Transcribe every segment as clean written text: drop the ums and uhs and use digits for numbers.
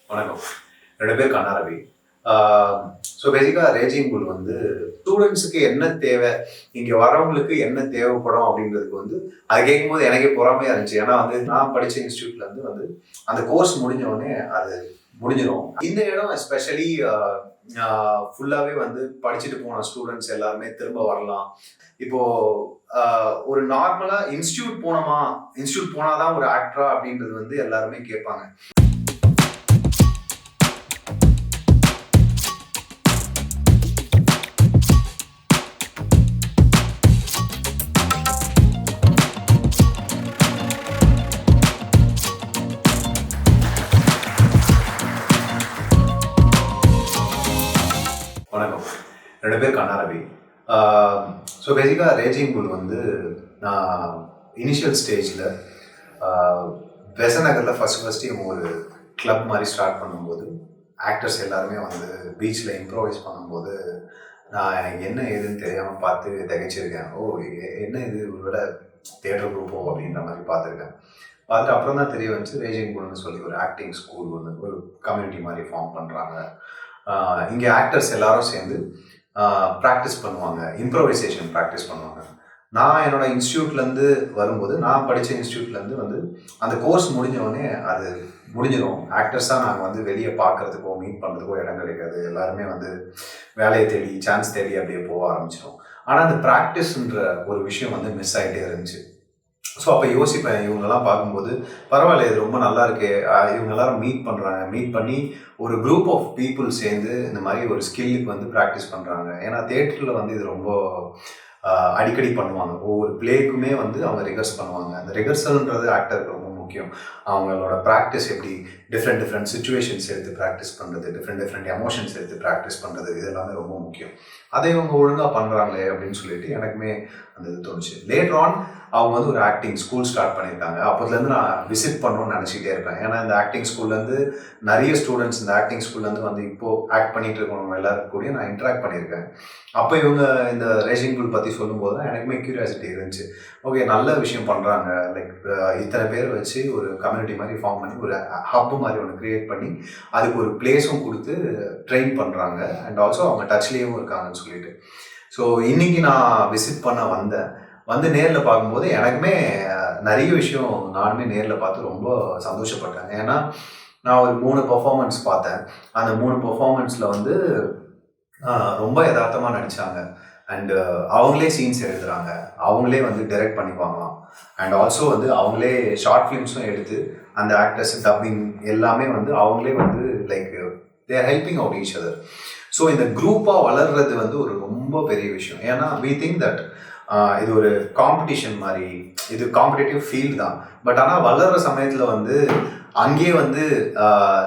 வணக்கம். என்னோட பேர் கன்னா ரவி. ஸோ பேசிக்காக ரேஜிங் புல் வந்து ஸ்டூடெண்ட்ஸுக்கு என்ன தேவை, இங்கே வரவங்களுக்கு என்ன தேவைப்படும் அப்படின்றதுக்கு வந்து அது கேட்கும்போது எனக்கே பொறாமையாக இருந்துச்சு. ஏன்னா வந்து நான் படித்த இன்ஸ்டியூட்லேருந்து வந்து அந்த கோர்ஸ் முடிஞ்ச உடனே அது முடிஞ்சிடும். இந்த இடம் எஸ்பெஷலி ஃபுல்லாகவே வந்து படிச்சுட்டு போன ஸ்டூடெண்ட்ஸ் எல்லாருமே திரும்ப வரலாம். இப்போ ஒரு நார்மலாக இன்ஸ்டியூட் போனாதான் ஒரு ஆக்டரா அப்படின்றது வந்து எல்லாருமே கேட்பாங்க. வணக்கம். என்னோட பேர் கன்னா ரவி. ஸோ பேசிக்காக ரேஜிங் புல் வந்து நான் இனிஷியல் ஸ்டேஜில் பெசநகரில் ஃபஸ்ட்டு இவங்க ஒரு கிளப் மாதிரி ஸ்டார்ட் பண்ணும்போது ஆக்டர்ஸ் எல்லாருமே வந்து பீச்சில் இம்ப்ரோவைஸ் பண்ணும்போது நான் எனக்கு என்ன ஏதுன்னு தெரியாமல் பார்த்து திகைச்சிருக்கேன். என்ன இது ஒருவேளை தியேட்டர் குரூப்போ அப்படின்ற மாதிரி பார்த்துருக்கேன். பார்த்துட்டு அப்புறம் தான் தெரிய வந்துச்சு ரேஜிங் புல்னு சொல்லி ஒரு ஆக்டிங் ஸ்கூல் ஒன்று ஒரு கம்யூனிட்டி மாதிரி ஃபார்ம் பண்ணுறாங்க. இங்கே ஆக்டர்ஸ் எல்லாரும் சேர்ந்து ப்ராக்டிஸ் பண்ணுவாங்க, இம்ப்ரோவைசேஷன் ப்ராக்டிஸ் பண்ணுவாங்க. நான் என்னோடய இன்ஸ்டியூட்லேருந்து வரும்போது நான் படித்த இன்ஸ்டியூட்லேருந்து வந்து அந்த கோர்ஸ் முடிஞ்சவொடனே அது முடிஞ்சிடும். ஆக்டர்ஸாக நாங்கள் வந்து வெளியே பார்க்குறதுக்கோ மீட் பண்ணுறதுக்கோ இடம் கிடைக்காது. எல்லாருமே வந்து வேலையை தேடி சான்ஸ் தேடி அப்படியே போக ஆரம்பிச்சிடும். ஆனால் அந்த ப்ராக்டிஸ்ன்ற ஒரு விஷயம் வந்து மிஸ் ஆகிட்டே இருந்துச்சு. ஸோ அப்போ யோசிப்பேன், இவங்கெல்லாம் பார்க்கும்போது பரவாயில்ல, இது ரொம்ப நல்லா இருக்கு. இவங்க எல்லாரும் மீட் பண்ணி ஒரு குரூப் ஆஃப் பீப்புள் சேர்ந்து இந்த மாதிரி ஒரு ஸ்கில்லுக்கு வந்து ப்ராக்டிஸ் பண்ணுறாங்க. ஏன்னா தேட்டரில் வந்து இது ரொம்ப அடிக்கடி பண்ணுவாங்க. ஒவ்வொரு பிளேக்குமே வந்து அவங்க ரிஹர்ஸ் பண்ணுவாங்க. அந்த ரிஹர்சல்ன்றது ஆக்டருக்கு ரொம்ப முக்கியம். அவங்களோட ப்ராக்டிஸ் எப்படி டிஃப்ரெண்ட் சுச்சுவேஷன்ஸ் எடுத்து ப்ராக்டிஸ் பண்ணுறது, டிஃப்ரெண்ட் எமோஷன்ஸ் எடுத்து ப்ராக்டிஸ் பண்ணுறது, இதெல்லாமே ரொம்ப முக்கியம். அதை இவங்க ஒழுங்காக பண்ணுறாங்களே அப்படின்னு சொல்லிட்டு எனக்குமே அந்த இது தோணுச்சு. லேட்டர் ஆன் அவங்க வந்து ஒரு ஆக்டிங் ஸ்கூல் ஸ்டார்ட் பண்ணியிருக்காங்க. அப்போதுலேருந்து நான் விசிட் பண்ணணும்னு நினச்சிக்கிட்டே இருப்பேன். ஏன்னா இந்த ஆக்டிங் ஸ்கூல்லேருந்து நிறைய ஸ்டூடெண்ட்ஸ் இந்த ஆக்டிங் ஸ்கூல்லேருந்து வந்து இப்போது ஆக்ட் பண்ணிகிட்டு இருக்கவங்க எல்லாரும் கூட நான் இன்ட்ராக்ட் பண்ணியிருக்கேன். அப்போ இவங்க இந்த ரேஜிங் புல் பற்றி சொல்லும்போது தான் எனக்குமே க்யூரியாசிட்டி இருந்துச்சு. ஓகே, நல்ல விஷயம் பண்ணுறாங்க. லைக் இத்தனை பேர் வச்சு ஒரு கம்யூனிட்டி மாதிரி ஃபார்ம் பண்ணி ஒரு ஹப்பு மாதிரி ஒன்று க்ரியேட் பண்ணி அதுக்கு ஒரு பிளேஸும் கொடுத்து ட்ரெயின் பண்ணுறாங்க. அண்ட் ஆல்சோ அவங்க டச்லேயும் இருக்காங்கன்னு சொல்லிட்டு. ஸோ இன்றைக்கி நான் விசிட் பண்ண வந்து நேரில் பார்க்கும்போது எனக்குமே நிறைய விஷயம் நானுமே நேரில் பார்த்து ரொம்ப சந்தோஷப்பட்டேன். ஏன்னா நான் ஒரு 3 பெர்ஃபார்மன்ஸ் பார்த்தேன். அந்த 3 பெர்ஃபார்மன்ஸில் வந்து ரொம்ப யதார்த்தமாக நடித்தாங்க. அண்டு அவங்களே சீன்ஸ் எழுதுகிறாங்க, அவங்களே வந்து டைரக்ட் பண்ணிப்பாங்களாம். அண்ட் ஆல்சோ வந்து அவங்களே ஷார்ட் ஃபிலிம்ஸும் எடுத்து அந்த ஆக்டர்ஸ் டப்பிங் எல்லாமே வந்து அவங்களே வந்து like they are helping out each other. So இந்த குரூப்பாக வளர்றது வந்து ஒரு ரொம்ப பெரிய விஷயம். ஏன்னா வி திங்க் தட் இது ஒரு காம்படிஷன் மாதிரி, இது காம்படிட்டிவ் ஃபீல்டு தான். பட் ஆனால் வளர்கிற சமயத்தில் வந்து அங்கேயே வந்து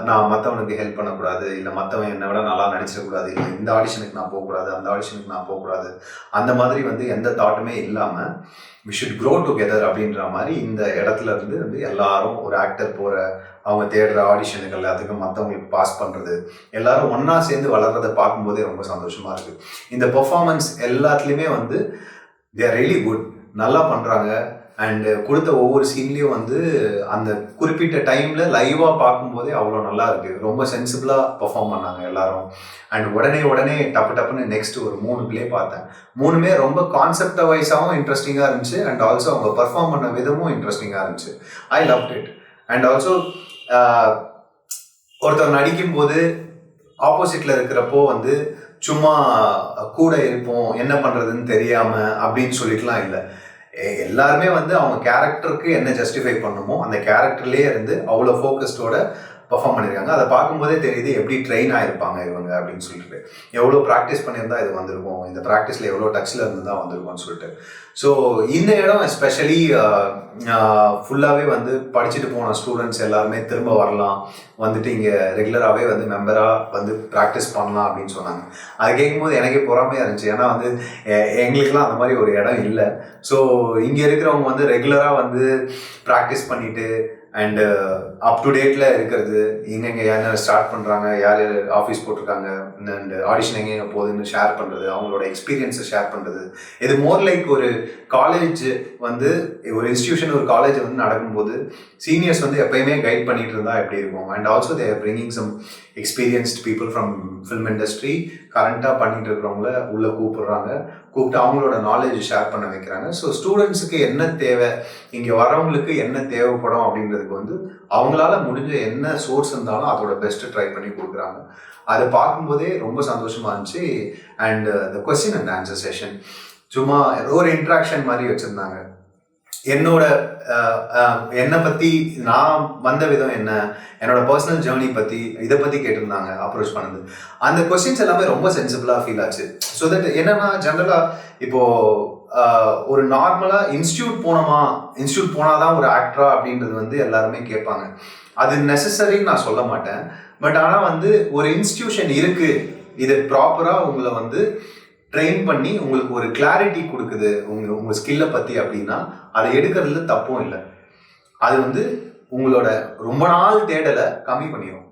நான் மற்றவனுக்கு ஹெல்ப் பண்ணக்கூடாது, இல்லை மற்றவன் என்னை விட நல்லா நடிச்சிடக்கூடாது, இல்லை இந்த ஆடிஷனுக்கு நான் போகக்கூடாது, அந்த ஆடிஷனுக்கு நான் போகக்கூடாது, அந்த மாதிரி வந்து எந்த தாட்டுமே இல்லாமல் வி ஷுட் க்ரோ டுகெதர் அப்படின்ற மாதிரி இந்த இடத்துல இருந்து வந்து எல்லாரும் ஒரு ஆக்டர் போகிற அவங்க தேடுற ஆடிஷனுக்கு எல்லாத்துக்கும் மற்றவங்களுக்கு பாஸ் பண்ணுறது, எல்லாரும் ஒன்றா சேர்ந்து வளர்கிறத பார்க்கும்போதே ரொம்ப சந்தோஷமாக இருக்குது. இந்த பெர்ஃபார்மன்ஸ் எல்லாத்துலேயுமே வந்து தே ஆர் ரியலி குட், நல்லா பண்ணுறாங்க. அண்டு கொடுத்த ஒவ்வொரு சீன்லேயும் வந்து அந்த குறிப்பிட்ட டைமில் லைவாக பார்க்கும்போதே அவ்வளோ நல்லா இருக்குது. ரொம்ப சென்சிபிளாக பர்ஃபார்ம் பண்ணாங்க எல்லாரும். அண்ட் உடனே டப்புன்னு நெக்ஸ்ட் ஒரு 3 பிளே பார்த்தேன். 3மே ரொம்ப கான்செப்ட் வைஸாகவும் இன்ட்ரெஸ்டிங்காக இருந்துச்சு. அண்ட் ஆல்சோ அவங்க பர்ஃபார்ம் பண்ண விதமும் இன்ட்ரெஸ்டிங்காக இருந்துச்சு. ஐ லவ்ட் இட். அண்ட் ஆல்சோ ஒருத்தர் நடிக்கும்போது ஆப்போசிட்டில் இருக்கிறப்போ வந்து சும்மா கூட இருப்போம், என்ன பண்ணுறதுன்னு தெரியாமல் அப்படின்னு சொல்லிட்டுலாம் இல்லை. எல்லாருமே வந்து அவங்க கேரக்டருக்கு என்ன ஜஸ்டிஃபை பண்ணுமோ அந்த கேரக்டர்லேயே இருந்து அவ்வளோ ஃபோக்கஸ்டோட பர்ஃபார்ம் பண்ணியிருக்காங்க. அதை பார்க்கும்போதே தெரியுது எப்படி ட்ரெயின் ஆகிருப்பாங்க இவங்க அப்படின்னு சொல்லிட்டு. எவ்வளோ ப்ராக்டிஸ் பண்ணியிருந்தா இது வந்திருக்கும், இந்த ப்ராக்டிஸில் எவ்வளோ டச்சில் இருந்து தான் வந்திருக்கும்னு சொல்லிட்டு. ஸோ இந்த இடம் எஸ்பெஷலி ஃபுல்லாகவே வந்து படிச்சுட்டு போன ஸ்டூடெண்ட்ஸ் எல்லாருமே திரும்ப வரலாம், வந்துட்டு இங்கே ரெகுலராகவே வந்து மெம்பராக வந்து ப்ராக்டிஸ் பண்ணலாம் அப்படின்னு சொன்னாங்க. அது கேட்கும்போது எனக்கே பொறாமையாக இருந்துச்சு. ஏன்னா வந்து எங்களுக்கெல்லாம் அந்த மாதிரி ஒரு இடம் இல்லை. ஸோ இங்கே இருக்கிறவங்க வந்து ரெகுலராக வந்து ப்ராக்டிஸ் பண்ணிவிட்டு அண்டு அப் டு டேட்டில் இருக்கிறது, எங்கெங்கே யார் ஸ்டார்ட் பண்ணுறாங்க, யார் ஆஃபீஸ் போட்டிருக்காங்க, அண்ட் ஆடிஷன் எங்கெங்கே போகுதுன்னு ஷேர் பண்ணுறது, அவங்களோட எக்ஸ்பீரியன்ஸை ஷேர் பண்ணுறது. இது மோர் லைக் ஒரு காலேஜ் வந்து ஒரு இன்ஸ்டியூஷன் ஒரு காலேஜ் வந்து நடக்கும்போது சீனியர்ஸ் வந்து எப்பயுமே கைட் பண்ணிட்டு இருந்தா எப்படி இருக்கும். And also they are bringing some experienced people from film industry கரண்ட்டாக பண்ணிட்டு இருக்கிறவங்கள உள்ளே கூப்பிட்டு அவங்களோட நாலேஜ் ஷேர் பண்ண வைக்கிறாங்க. ஸோ ஸ்டூடெண்ட்ஸுக்கு என்ன தேவை, இங்கே வரவங்களுக்கு என்ன தேவைப்படும் அப்படின்றதுக்கு வந்து அவங்களால முடிஞ்ச என்ன சோர்ஸ் இருந்தாலும் அதோட பெஸ்ட்டு ட்ரை பண்ணி கொடுக்குறாங்க. அதை பார்க்கும்போதே ரொம்ப சந்தோஷமாக இருந்துச்சு. And the question and answer session சும்மா ஏதோ ஒரு இன்ட்ராக்ஷன் மாதிரி வச்சுருந்தாங்க. என்னை பற்றி நான் வந்த விதம் என்ன, என்னோட பர்சனல் ஜேர்னி பற்றி இதை பற்றி கேட்டிருந்தாங்க அப்ரோச் பண்ணது. அந்த கொஸ்டின்ஸ் எல்லாமே ரொம்ப சென்சிபிளாக ஃபீல் ஆச்சு. ஸோ தட் என்னன்னா ஜென்ரலாக இப்போது ஒரு நார்மலாக இன்ஸ்டியூட் போனாதான் ஒரு ஆக்டரா அப்படின்றது வந்து எல்லாருமே கேட்பாங்க. அது நெசசரின்னு நான் சொல்ல மாட்டேன். பட் ஆனால் வந்து ஒரு இன்ஸ்டியூஷன் இருக்குது, இது ப்ராப்பராக உங்களை வந்து ட்ரெயின் பண்ணி உங்களுக்கு ஒரு கிளாரிட்டி கொடுக்குது உங்கள் ஸ்கில்லை பற்றி அப்படின்னா அதை எடுக்கிறதுல தப்பும் இல்லை. அது வந்து உங்களோட ரொம்ப நாள் தேடலை கம்மி பண்ணிடும்.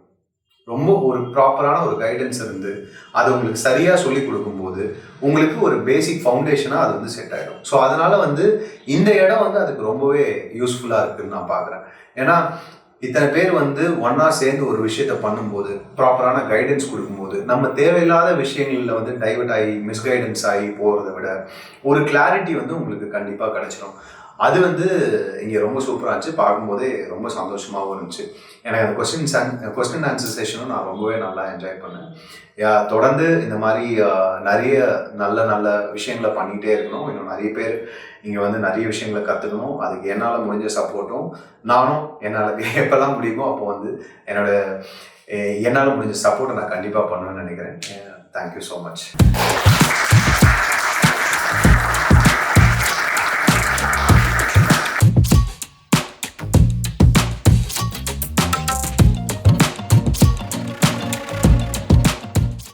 ரொம்ப ஒரு ப்ராப்பரான ஒரு கைடன்ஸ் இருந்து அது உங்களுக்கு சரியாக சொல்லி கொடுக்கும்போது உங்களுக்கு ஒரு பேசிக் ஃபவுண்டேஷனாக அது வந்து செட் ஆகிடும். ஸோ அதனால் வந்து இந்த இடம் வந்து அதுக்கு ரொம்பவே யூஸ்ஃபுல்லாக இருக்குதுன்னு நான் பார்க்குறேன். ஏன்னா இத்தனை பேர் வந்து ஒன்றா சேர்ந்து ஒரு விஷயத்த பண்ணும்போது ப்ராப்பரான கைடன்ஸ் கொடுக்கும்போது நம்ம தேவையில்லாத விஷயங்களில் வந்து டைவர்ட் ஆகி மிஸ்கைடன்ஸ் ஆகி போகிறத விட ஒரு கிளாரிட்டி வந்து உங்களுக்கு கண்டிப்பாக கிடைச்சிடும். அது வந்து இங்கே ரொம்ப சூப்பராக இருந்துச்சு. பார்க்கும்போதே ரொம்ப சந்தோஷமாகவும் இருந்துச்சு. எனக்கு அந்த கொஸ்டின் ஆன்சர் செஷனும் நான் ரொம்பவே நல்லா என்ஜாய் பண்ணேன். தொடர்ந்து இந்த மாதிரி நிறைய நல்ல நல்ல விஷயங்களை பண்ணிகிட்டே இருக்கணும். இன்னும் நிறைய பேர் இங்கே வந்து நிறைய விஷயங்களை கற்றுக்கணும். அதுக்கு என்னால் முடிஞ்ச சப்போர்ட்டும் நானும் என்னால் எப்போல்லாம் முடியுமோ அப்போ வந்து என்னால் முடிஞ்ச சப்போர்ட்டை நான் கண்டிப்பாக பண்ணுவேன்னு நினைக்கிறேன். Thank you so much.